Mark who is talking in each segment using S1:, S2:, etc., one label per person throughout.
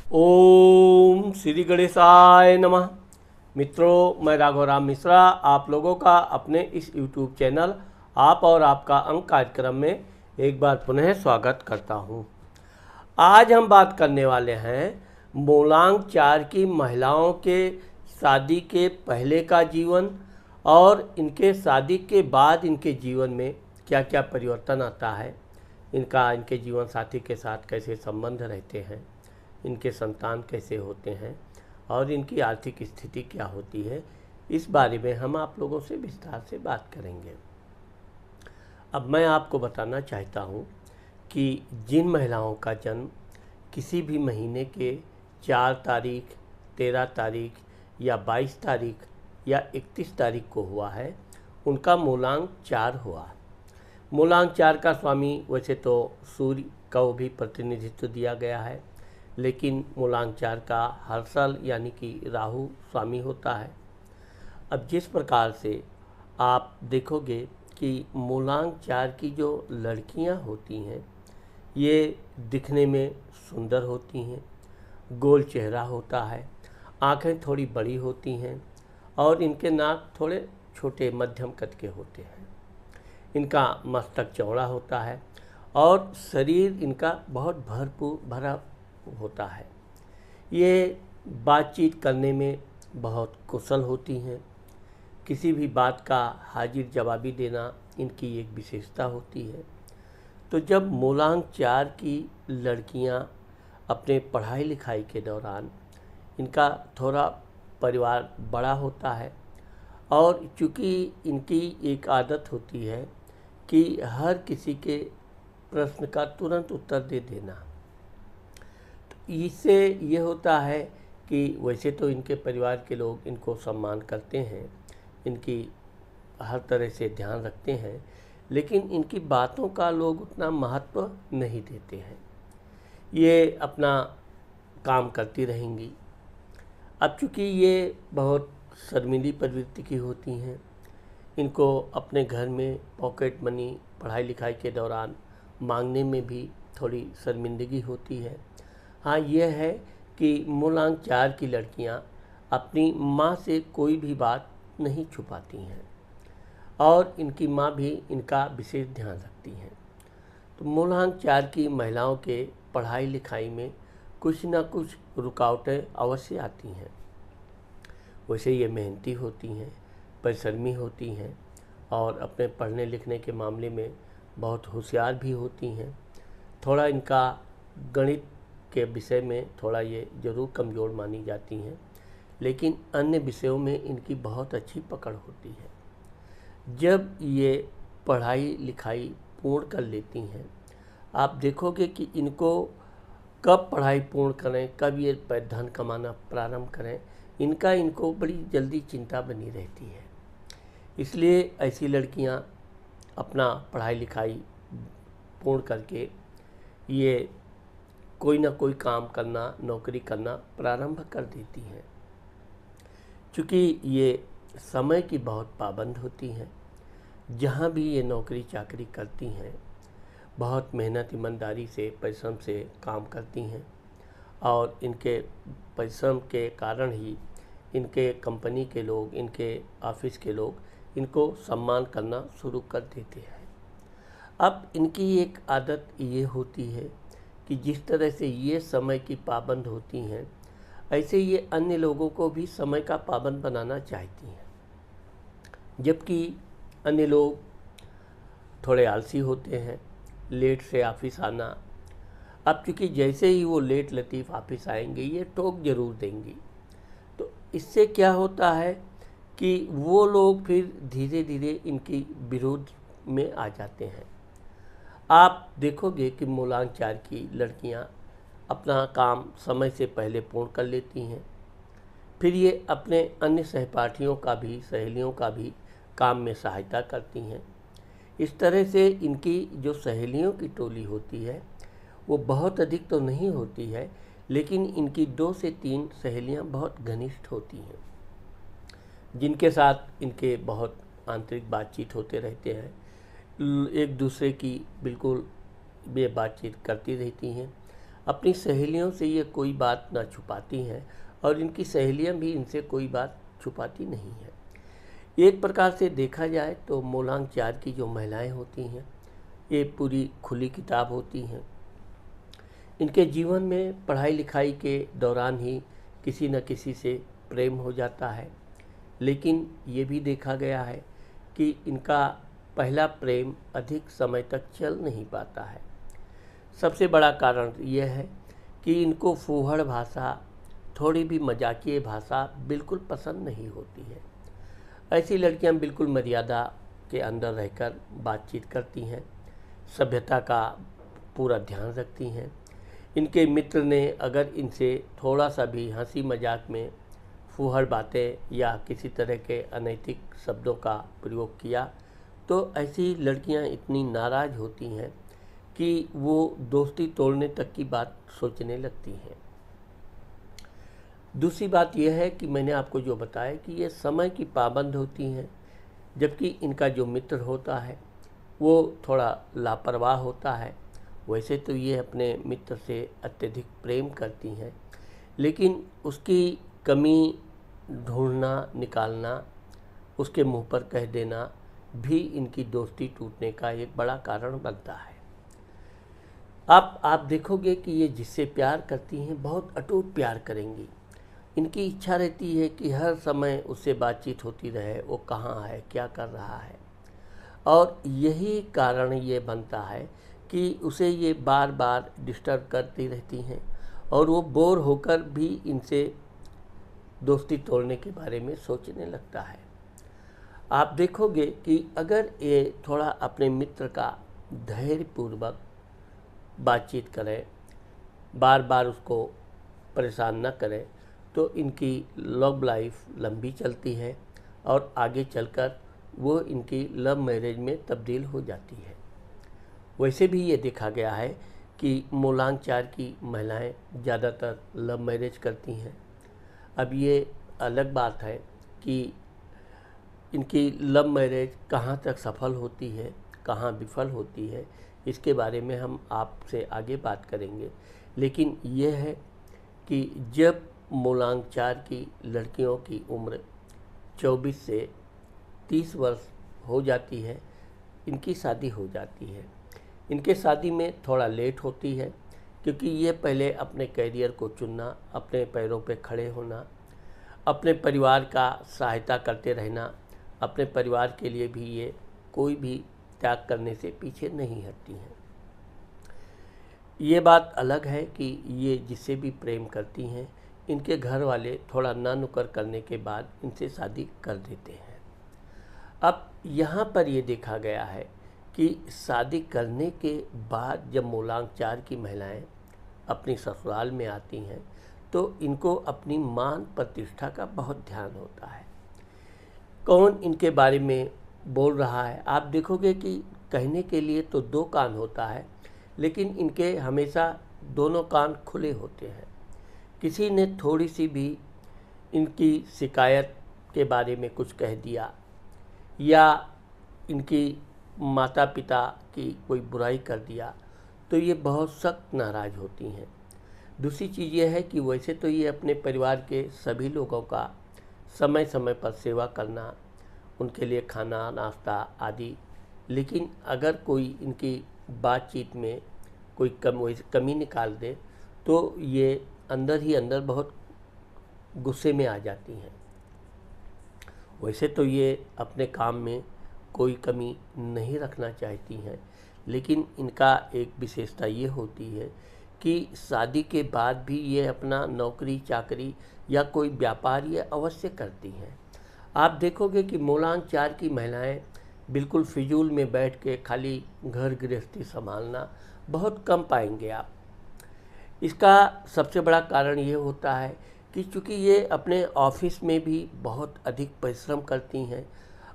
S1: ओम श्री गणेशाय नमः। मित्रों, मैं राघवराम मिश्रा आप लोगों का अपने इस YouTube चैनल आप और आपका अंक कार्यक्रम में एक बार पुनः स्वागत करता हूं। आज हम बात करने वाले हैं मूलांक 4 की महिलाओं के शादी के पहले का जीवन और इनके शादी के बाद इनके जीवन में क्या क्या परिवर्तन आता है, इनके जीवन साथी के साथ कैसे संबंध रहते हैं, इनके संतान कैसे होते हैं और इनकी आर्थिक स्थिति क्या होती है। इस बारे में हम आप लोगों से विस्तार से बात करेंगे। अब मैं आपको बताना चाहता हूँ कि जिन महिलाओं का जन्म किसी भी महीने के 4 तारीख, 13 तारीख या 22 तारीख या 31 तारीख को हुआ है, उनका मूलांक 4 हुआ। मूलांक 4 का स्वामी वैसे तो सूर्य का भी प्रतिनिधित्व दिया गया है, लेकिन मूलांक 4 का हर्षल यानी कि राहु स्वामी होता है। अब जिस प्रकार से आप देखोगे कि मूलांक 4 की जो लड़कियां होती हैं ये दिखने में सुंदर होती हैं, गोल चेहरा होता है, आंखें थोड़ी बड़ी होती हैं और इनके नाक थोड़े छोटे मध्यम कद के होते हैं। इनका मस्तक चौड़ा होता है और शरीर इनका बहुत भरा होता है। ये बातचीत करने में बहुत कुशल होती हैं। किसी भी बात का हाजिर जवाबी देना इनकी एक विशेषता होती है। तो जब मूलांक 4 की लड़कियां अपने पढ़ाई लिखाई के दौरान इनका थोड़ा परिवार बड़ा होता है और चूँकि इनकी एक आदत होती है कि हर किसी के प्रश्न का तुरंत उत्तर दे देना, इससे ये होता है कि वैसे तो इनके परिवार के लोग इनको सम्मान करते हैं, इनकी हर तरह से ध्यान रखते हैं, लेकिन इनकी बातों का लोग उतना महत्व नहीं देते हैं। ये अपना काम करती रहेंगी। अब चूँकि ये बहुत शर्मीली प्रवृत्ति की होती हैं, इनको अपने घर में पॉकेट मनी पढ़ाई लिखाई के दौरान मांगने में भी थोड़ी शर्मिंदगी होती है। हाँ, यह है कि मूलांक 4 की लड़कियां अपनी माँ से कोई भी बात नहीं छुपाती हैं और इनकी माँ भी इनका विशेष ध्यान रखती हैं। तो मूलांक 4 की महिलाओं के पढ़ाई लिखाई में कुछ ना कुछ रुकावटें अवश्य आती हैं। वैसे ये मेहनती होती हैं, परिश्रमी होती हैं और अपने पढ़ने लिखने के मामले में बहुत होशियार भी होती हैं। थोड़ा इनका गणित के विषय में थोड़ा ये ज़रूर कमज़ोर मानी जाती हैं, लेकिन अन्य विषयों में इनकी बहुत अच्छी पकड़ होती है। जब ये पढ़ाई लिखाई पूर्ण कर लेती हैं, आप देखोगे कि इनको कब पढ़ाई पूर्ण करें, कब ये धन कमाना प्रारंभ करें, इनको बड़ी जल्दी चिंता बनी रहती है। इसलिए ऐसी लड़कियां अपना पढ़ाई लिखाई पूर्ण करके ये कोई ना कोई काम करना, नौकरी करना प्रारंभ कर देती हैं। चूँकि ये समय की बहुत पाबंद होती हैं, जहाँ भी ये नौकरी चाकरी करती हैं बहुत मेहनत ईमानदारी से परिश्रम से काम करती हैं और इनके परिश्रम के कारण ही इनके कंपनी के लोग, इनके ऑफिस के लोग इनको सम्मान करना शुरू कर देते हैं। अब इनकी एक आदत ये होती है कि जिस तरह से ये समय की पाबंद होती हैं, ऐसे ये अन्य लोगों को भी समय का पाबंद बनाना चाहती हैं। जबकि अन्य लोग थोड़े आलसी होते हैं, लेट से ऑफिस आना। अब चूँकि जैसे ही वो लेट लतीफ़ ऑफिस आएंगे ये टोक ज़रूर देंगी। तो इससे क्या होता है कि वो लोग फिर धीरे धीरे इनकी विरोध में आ जाते हैं। आप देखोगे कि मूलांक 4 की लड़कियां अपना काम समय से पहले पूर्ण कर लेती हैं, फिर ये अपने अन्य सहपाठियों का भी, सहेलियों का भी काम में सहायता करती हैं। इस तरह से इनकी जो सहेलियों की टोली होती है वो बहुत अधिक तो नहीं होती है, लेकिन इनकी 2 से 3 सहेलियां बहुत घनिष्ठ होती हैं, जिनके साथ इनके बहुत आंतरिक बातचीत होते रहते हैं। एक दूसरे की बिल्कुल ये बातचीत करती रहती हैं अपनी सहेलियों से ये कोई बात ना छुपाती हैं और इनकी सहेलियां भी इनसे कोई बात छुपाती नहीं हैं। एक प्रकार से देखा जाए तो मोलांग चार की जो महिलाएं होती हैं ये पूरी खुली किताब होती हैं। इनके जीवन में पढ़ाई लिखाई के दौरान ही किसी न किसी से प्रेम हो जाता है, लेकिन ये भी देखा गया है कि इनका पहला प्रेम अधिक समय तक चल नहीं पाता है। सबसे बड़ा कारण यह है कि इनको फूहड़ भाषा, थोड़ी भी मजाकिया भाषा बिल्कुल पसंद नहीं होती है। ऐसी लड़कियां बिल्कुल मर्यादा के अंदर रहकर बातचीत करती हैं, सभ्यता का पूरा ध्यान रखती हैं। इनके मित्र ने अगर इनसे थोड़ा सा भी हंसी मजाक में फूहड़ बातें या किसी तरह के अनैतिक शब्दों का प्रयोग किया तो ऐसी लड़कियां इतनी नाराज़ होती हैं कि वो दोस्ती तोड़ने तक की बात सोचने लगती हैं। दूसरी बात यह है कि मैंने आपको जो बताया कि ये समय की पाबंद होती हैं, जबकि इनका जो मित्र होता है वो थोड़ा लापरवाह होता है। वैसे तो ये अपने मित्र से अत्यधिक प्रेम करती हैं, लेकिन उसकी कमी ढूंढना, निकालना, उसके मुंह पर कह देना भी इनकी दोस्ती टूटने का एक बड़ा कारण बनता है। आप देखोगे कि ये जिससे प्यार करती हैं बहुत अटूट प्यार करेंगी। इनकी इच्छा रहती है कि हर समय उससे बातचीत होती रहे, वो कहाँ है, क्या कर रहा है, और यही कारण ये बनता है कि उसे ये बार बार डिस्टर्ब करती रहती हैं और वो बोर होकर भी इनसे दोस्ती तोड़ने के बारे में सोचने लगता है। आप देखोगे कि अगर ये थोड़ा अपने मित्र का धैर्यपूर्वक बातचीत करें, बार बार उसको परेशान न करें, तो इनकी लव लाइफ लंबी चलती है और आगे चलकर वो इनकी लव मैरिज में तब्दील हो जाती है। वैसे भी ये देखा गया है कि मोलांग चार की महिलाएं ज़्यादातर लव मैरिज करती हैं। अब ये अलग बात है कि इनकी लव मैरिज कहाँ तक सफल होती है, कहाँ विफल होती है, इसके बारे में हम आपसे आगे बात करेंगे। लेकिन यह है कि जब मोलांग चार की लड़कियों की उम्र 24 से 30 वर्ष हो जाती है, इनकी शादी हो जाती है। इनके शादी में थोड़ा लेट होती है क्योंकि ये पहले अपने कैरियर को चुनना, अपने पैरों पे खड़े होना, अपने परिवार का सहायता करते रहना, अपने परिवार के लिए भी ये कोई भी त्याग करने से पीछे नहीं हटती हैं। ये बात अलग है कि ये जिससे भी प्रेम करती हैं, इनके घर वाले थोड़ा ना नुकर करने के बाद इनसे शादी कर देते हैं। अब यहाँ पर ये देखा गया है कि शादी करने के बाद जब मोलांग चार की महिलाएं अपनी ससुराल में आती हैं तो इनको अपनी मान प्रतिष्ठा का बहुत ध्यान होता है। कौन इनके बारे में बोल रहा है, आप देखोगे कि कहने के लिए तो दो कान होता है, लेकिन इनके हमेशा दोनों कान खुले होते हैं। किसी ने थोड़ी सी भी इनकी शिकायत के बारे में कुछ कह दिया या इनकी माता पिता की कोई बुराई कर दिया तो ये बहुत सख्त नाराज़ होती हैं। दूसरी चीज़ ये है कि वैसे तो ये अपने परिवार के सभी लोगों का समय समय पर सेवा करना, उनके लिए खाना, नाश्ता आदि, लेकिन अगर कोई इनकी बातचीत में कोई कमी निकाल दे तो ये अंदर ही अंदर बहुत गुस्से में आ जाती हैं। वैसे तो ये अपने काम में कोई कमी नहीं रखना चाहती हैं, लेकिन इनका एक विशेषता ये होती है कि शादी के बाद भी ये अपना नौकरी चाकरी या कोई व्यापार ये अवश्य करती हैं। आप देखोगे कि मोलांग चार की महिलाएं बिल्कुल फिजूल में बैठ के खाली घर गृहस्थी संभालना बहुत कम पाएंगे आप। इसका सबसे बड़ा कारण ये होता है कि चूँकि ये अपने ऑफिस में भी बहुत अधिक परिश्रम करती हैं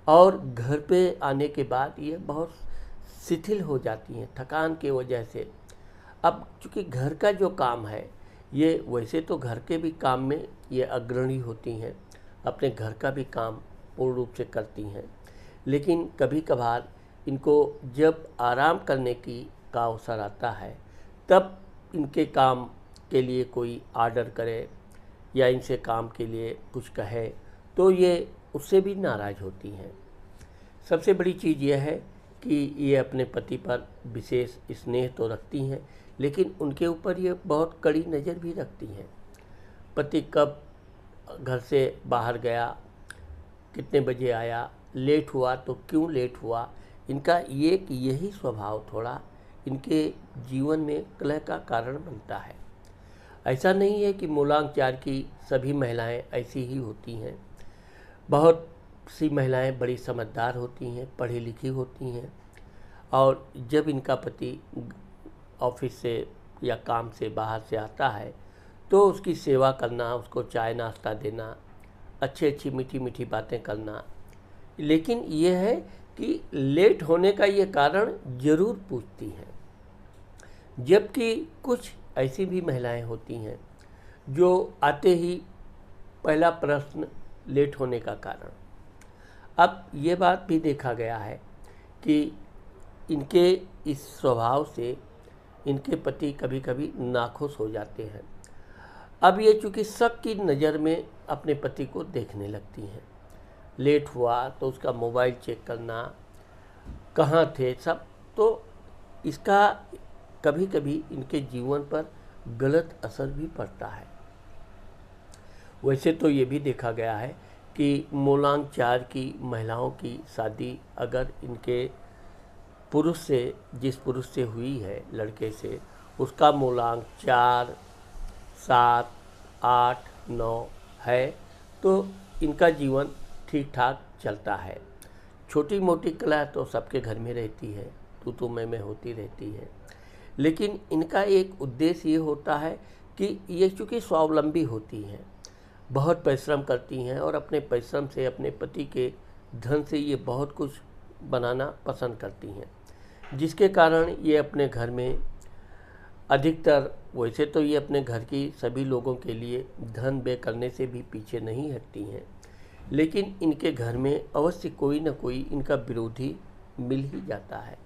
S1: और घर पे आने के बाद ये बहुत शिथिल हो जाती हैं थकान की वजह से। अब चूँकि घर का जो काम है, ये वैसे तो घर के भी काम में ये अग्रणी होती हैं, अपने घर का भी काम पूर्ण रूप से करती हैं, लेकिन कभी कभार इनको जब आराम करने का अवसर आता है तब इनके काम के लिए कोई आर्डर करे या इनसे काम के लिए कुछ कहे तो ये उससे भी नाराज़ होती हैं। सबसे बड़ी चीज़ यह है कि ये अपने पति पर विशेष स्नेह तो रखती हैं, लेकिन उनके ऊपर ये बहुत कड़ी नज़र भी रखती हैं। पति कब घर से बाहर गया, कितने बजे आया, लेट हुआ तो क्यों लेट हुआ, इनका यही स्वभाव थोड़ा इनके जीवन में कलह का कारण बनता है। ऐसा नहीं है कि मूलांक 4 की सभी महिलाएं ऐसी ही होती हैं। बहुत सी महिलाएं बड़ी समझदार होती हैं, पढ़ी लिखी होती हैं, और जब इनका पति ऑफिस से या काम से बाहर से आता है तो उसकी सेवा करना, उसको चाय नाश्ता देना, अच्छी मीठी मीठी बातें करना। लेकिन यह है कि लेट होने का ये कारण ज़रूर पूछती हैं। जबकि कुछ ऐसी भी महिलाएं होती हैं जो आते ही पहला प्रश्न लेट होने का कारण। अब ये बात भी देखा गया है कि इनके इस स्वभाव से इनके पति कभी कभी नाखुश हो जाते हैं। अब ये चूँकि शक की नज़र में अपने पति को देखने लगती हैं। लेट हुआ तो उसका मोबाइल चेक करना, कहाँ थे सब, तो इसका कभी कभी इनके जीवन पर गलत असर भी पड़ता है। वैसे तो ये भी देखा गया है कि मूलांक 4 की महिलाओं की शादी अगर इनके पुरुष से, जिस पुरुष से हुई है, लड़के से, उसका मूलांक 4, 7, 8, 9 है तो इनका जीवन ठीक ठाक चलता है। छोटी मोटी कलह तो सबके घर में रहती है, तू मैं होती रहती है, लेकिन इनका एक उद्देश्य ये होता है कि ये चूँकि स्वावलंबी होती हैं, बहुत परिश्रम करती हैं और अपने परिश्रम से, अपने पति के धन से ये बहुत कुछ बनाना पसंद करती हैं, जिसके कारण ये अपने घर में अधिकतर, वैसे तो ये अपने घर की सभी लोगों के लिए धन व्यय करने से भी पीछे नहीं हटती हैं, लेकिन इनके घर में अवश्य कोई न कोई इनका विरोधी मिल ही जाता है,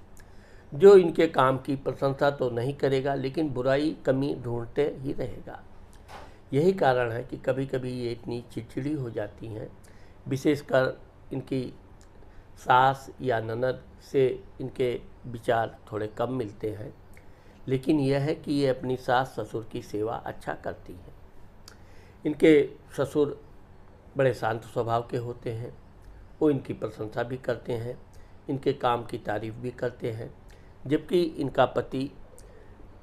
S1: जो इनके काम की प्रशंसा तो नहीं करेगा लेकिन बुराई कमी ढूंढते ही रहेगा। यही कारण है कि कभी कभी ये इतनी चिड़चिड़ी हो जाती हैं। विशेषकर इनकी सास या ननद से इनके विचार थोड़े कम मिलते हैं, लेकिन यह है कि ये अपनी सास ससुर की सेवा अच्छा करती हैं। इनके ससुर बड़े शांत स्वभाव के होते हैं, वो इनकी प्रशंसा भी करते हैं, इनके काम की तारीफ़ भी करते हैं, जबकि इनका पति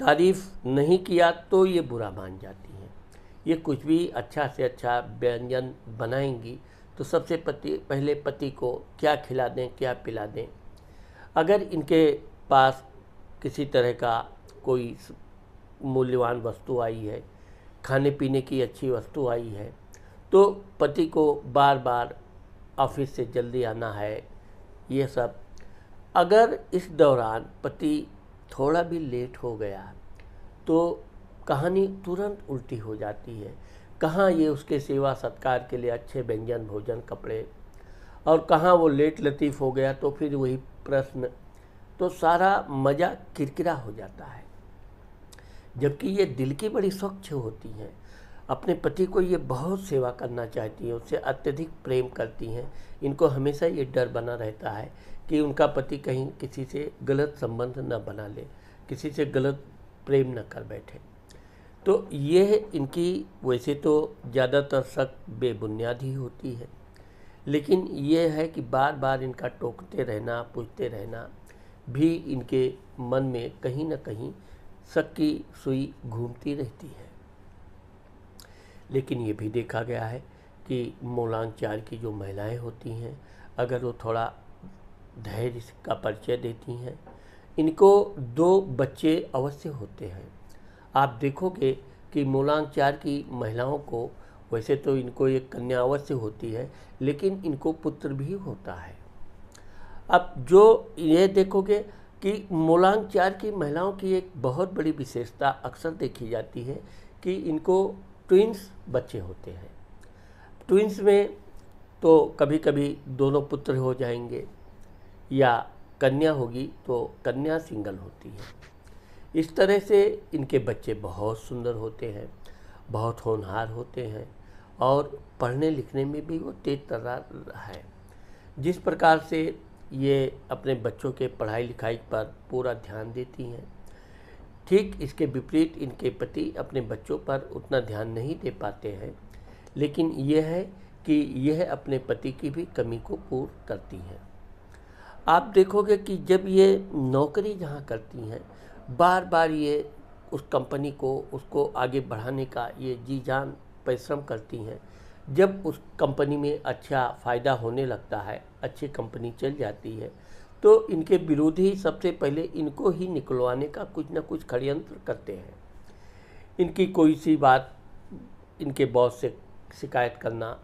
S1: तारीफ़ नहीं किया तो ये बुरा मान जाती हैं। ये कुछ भी अच्छा से अच्छा व्यंजन बनाएंगी तो सबसे पहले पति को क्या खिला दें, क्या पिला दें। अगर इनके पास किसी तरह का कोई मूल्यवान वस्तु आई है, खाने पीने की अच्छी वस्तु आई है, तो पति को बार बार ऑफिस से जल्दी आना है, ये सब। अगर इस दौरान पति थोड़ा भी लेट हो गया तो कहानी तुरंत उल्टी हो जाती है। कहाँ ये उसके सेवा सत्कार के लिए अच्छे व्यंजन, भोजन, कपड़े, और कहाँ वो लेट लतीफ़ हो गया तो फिर वही प्रश्न, तो सारा मज़ा किरकिरा हो जाता है। जबकि ये दिल की बड़ी स्वच्छ होती हैं, अपने पति को ये बहुत सेवा करना चाहती हैं, उससे अत्यधिक प्रेम करती हैं। इनको हमेशा ये डर बना रहता है कि उनका पति कहीं किसी से गलत संबंध न बना ले, किसी से गलत प्रेम न कर बैठे। तो ये इनकी वैसे तो ज़्यादातर शक बेबुनियाद ही होती है, लेकिन ये है कि बार बार इनका टोकते रहना, पूछते रहना भी इनके मन में कहीं न कहीं शक की सुई घूमती रहती है। लेकिन ये भी देखा गया है कि मूलांक 4 की जो महिलाएं होती हैं, अगर वो थोड़ा धैर्य का परिचय देती हैं, इनको 2 बच्चे अवश्य होते हैं। आप देखोगे कि मूलांक 4 की महिलाओं को, वैसे तो इनको एक कन्या अवश्य होती है, लेकिन इनको पुत्र भी होता है। अब जो ये देखोगे कि मूलांक 4 की महिलाओं की एक बहुत बड़ी विशेषता अक्सर देखी जाती है कि इनको ट्विंस बच्चे होते हैं। ट्विंस में तो कभी कभी दोनों पुत्र हो जाएंगे, या कन्या होगी तो कन्या सिंगल होती है। इस तरह से इनके बच्चे बहुत सुंदर होते हैं, बहुत होनहार होते हैं और पढ़ने लिखने में भी वो तेज तर्रार है। जिस प्रकार से ये अपने बच्चों के पढ़ाई लिखाई पर पूरा ध्यान देती हैं, ठीक इसके विपरीत इनके पति अपने बच्चों पर उतना ध्यान नहीं दे पाते हैं, लेकिन यह है कि यह अपने पति की भी कमी को पूर्ण करती हैं। आप देखोगे कि जब ये नौकरी जहाँ करती हैं, बार बार ये उस कंपनी को उसको आगे बढ़ाने का ये जी जान परिश्रम करती हैं। जब उस कंपनी में अच्छा फ़ायदा होने लगता है, अच्छी कंपनी चल जाती है, तो इनके विरोधी सबसे पहले इनको ही निकलवाने का कुछ ना कुछ षड्यंत्र करते हैं। इनकी कोई सी बात इनके बॉस से शिकायत करना,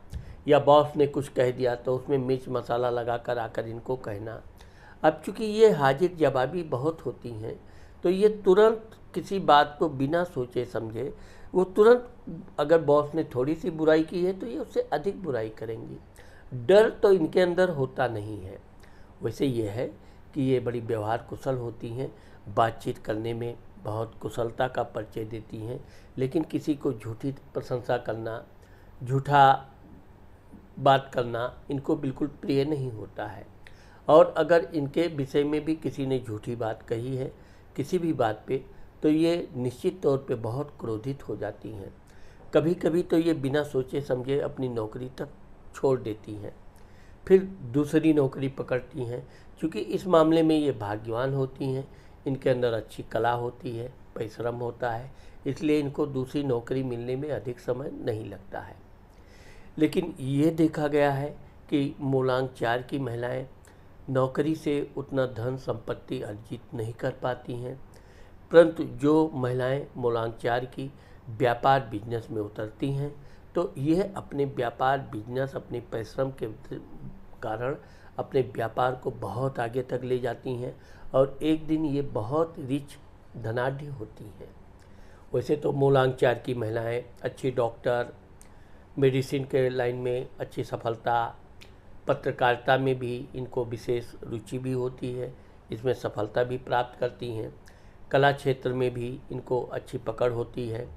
S1: या बॉस ने कुछ कह दिया तो उसमें मिर्च मसाला लगा कर आकर इनको कहना। अब चूँकि ये हाजिर जवाबी बहुत होती हैं, तो ये तुरंत किसी बात को बिना सोचे समझे वो तुरंत, अगर बॉस ने थोड़ी सी बुराई की है तो ये उससे अधिक बुराई करेंगी। डर तो इनके अंदर होता नहीं है। वैसे ये है कि ये बड़ी व्यवहार कुशल होती हैं, बातचीत करने में बहुत कुशलता का परिचय देती हैं, लेकिन किसी को झूठी प्रशंसा करना, झूठा बात करना इनको बिल्कुल प्रिय नहीं होता है। और अगर इनके विषय में भी किसी ने झूठी बात कही है किसी भी बात पे, तो ये निश्चित तौर पे बहुत क्रोधित हो जाती हैं। कभी कभी तो ये बिना सोचे समझे अपनी नौकरी तक छोड़ देती हैं, फिर दूसरी नौकरी पकड़ती हैं। क्योंकि इस मामले में ये भाग्यवान होती हैं, इनके अंदर अच्छी कला होती है, परिश्रम होता है, इसलिए इनको दूसरी नौकरी मिलने में अधिक समय नहीं लगता है। लेकिन ये देखा गया है कि मूलांक 4 की महिलाएं नौकरी से उतना धन संपत्ति अर्जित नहीं कर पाती हैं, परंतु जो महिलाएं मूलांक 4 की व्यापार बिजनेस में उतरती हैं, तो यह अपने व्यापार बिजनेस अपने परिश्रम के कारण अपने व्यापार को बहुत आगे तक ले जाती हैं और एक दिन ये बहुत रिच धनाढ़ होती हैं। वैसे तो मूलांक 4 की महिलाएं अच्छी डॉक्टर, मेडिसिन के लाइन में अच्छी सफलता, पत्रकारिता में भी इनको विशेष रुचि भी होती है, इसमें सफलता भी प्राप्त करती हैं। कला क्षेत्र में भी इनको अच्छी पकड़ होती है।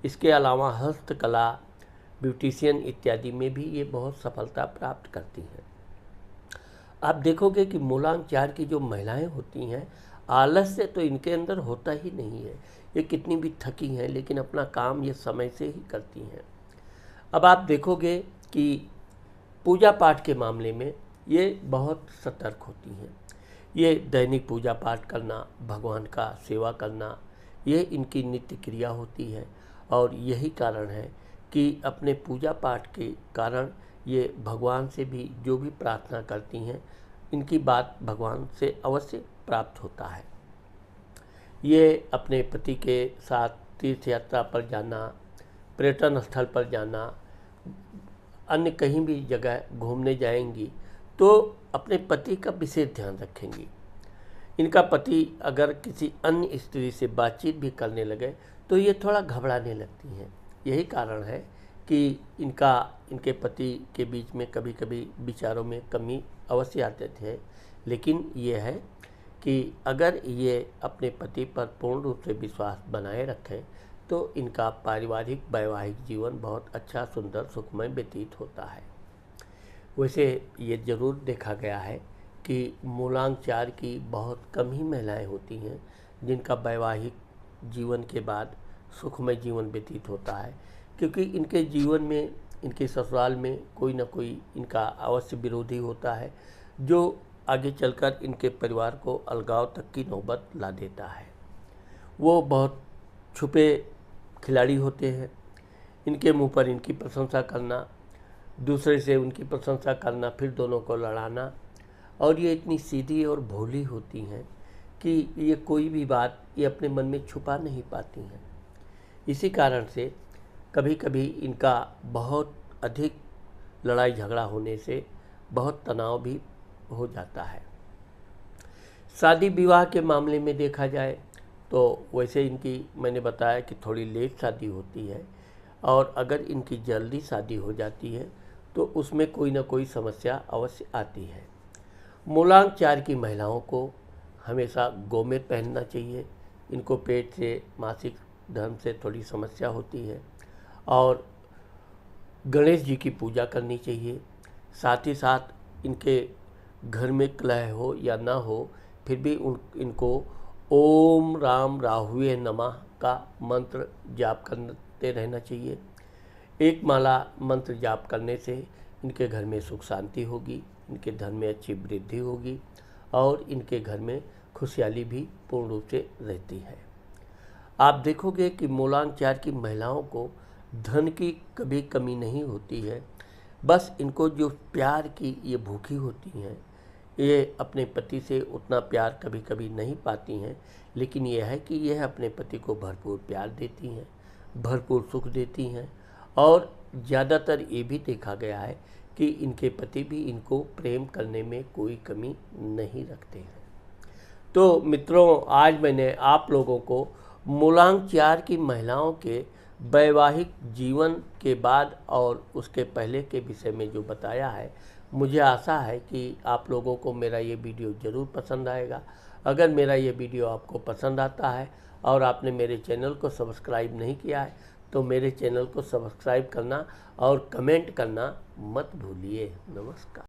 S1: इसके अलावा हस्तकला, ब्यूटिशियन इत्यादि में भी ये बहुत सफलता प्राप्त करती हैं। आप देखोगे कि मूलांक 4 की जो महिलाएं होती हैं, आलस्य तो इनके अंदर होता ही नहीं है। ये कितनी भी थकी हैं लेकिन अपना काम ये समय से ही करती हैं। अब आप देखोगे कि पूजा पाठ के मामले में ये बहुत सतर्क होती हैं। ये दैनिक पूजा पाठ करना, भगवान का सेवा करना, ये इनकी नित्य क्रिया होती है और यही कारण है कि अपने पूजा पाठ के कारण ये भगवान से भी जो भी प्रार्थना करती हैं, इनकी बात भगवान से अवश्य प्राप्त होता है। ये अपने पति के साथ तीर्थ यात्रा पर जाना, पर्यटन स्थल पर जाना, अन्य कहीं भी जगह घूमने जाएंगी तो अपने पति का विशेष ध्यान रखेंगी। इनका पति अगर किसी अन्य स्त्री से बातचीत भी करने लगे तो ये थोड़ा घबराने लगती हैं। यही कारण है कि इनके पति के बीच में कभी कभी विचारों में कमी अवश्य आते थे, लेकिन ये है कि अगर ये अपने पति पर पूर्ण रूप से विश्वास बनाए रखें तो इनका पारिवारिक वैवाहिक जीवन बहुत अच्छा, सुंदर, सुखमय व्यतीत होता है। वैसे ये ज़रूर देखा गया है कि मूलांक 4 की बहुत कम ही महिलाएं होती हैं जिनका वैवाहिक जीवन के बाद सुखमय जीवन व्यतीत होता है, क्योंकि इनके जीवन में, इनके ससुराल में कोई ना कोई इनका अवश्य विरोधी होता है जो आगे चलकर इनके परिवार को अलगाव तक की नौबत ला देता है। वो बहुत छुपे खिलाड़ी होते हैं। इनके मुंह पर इनकी प्रशंसा करना, दूसरे से उनकी प्रशंसा करना, फिर दोनों को लड़ाना, और ये इतनी सीधी और भोली होती हैं कि ये कोई भी बात ये अपने मन में छुपा नहीं पाती हैं। इसी कारण से कभी कभी इनका बहुत अधिक लड़ाई झगड़ा होने से बहुत तनाव भी हो जाता है। शादी विवाह के मामले में देखा जाए तो वैसे इनकी, मैंने बताया कि थोड़ी लेट शादी होती है, और अगर इनकी जल्दी शादी हो जाती है तो उसमें कोई ना कोई समस्या अवश्य आती है। मूलांक 4 की महिलाओं को हमेशा गोमेद पहनना चाहिए। इनको पेट से मासिक धर्म से थोड़ी समस्या होती है। और गणेश जी की पूजा करनी चाहिए। साथ ही साथ इनके घर में कलह हो या ना हो, फिर भी इनको ओम राम राहुवे नमः का मंत्र जाप करते रहना चाहिए। एक माला मंत्र जाप करने से इनके घर में सुख शांति होगी, इनके धन में अच्छी वृद्धि होगी और इनके घर में खुशहाली भी पूर्ण रूप से रहती है। आप देखोगे कि मूलांक 4 की महिलाओं को धन की कभी कमी नहीं होती है। बस इनको जो प्यार की ये भूखी होती हैं, ये अपने पति से उतना प्यार कभी कभी नहीं पाती हैं, लेकिन यह है कि यह अपने पति को भरपूर प्यार देती हैं, भरपूर सुख देती हैं। और ज़्यादातर ये भी देखा गया है कि इनके पति भी इनको प्रेम करने में कोई कमी नहीं रखते हैं। तो मित्रों, आज मैंने आप लोगों को मूलांक 4 की महिलाओं के वैवाहिक जीवन के बाद और उसके पहले के विषय में जो बताया है, मुझे आशा है कि आप लोगों को मेरा ये वीडियो ज़रूर पसंद आएगा। अगर मेरा ये वीडियो आपको पसंद आता है और आपने मेरे चैनल को सब्सक्राइब नहीं किया है, तो मेरे चैनल को सब्सक्राइब करना और कमेंट करना मत भूलिए। नमस्कार।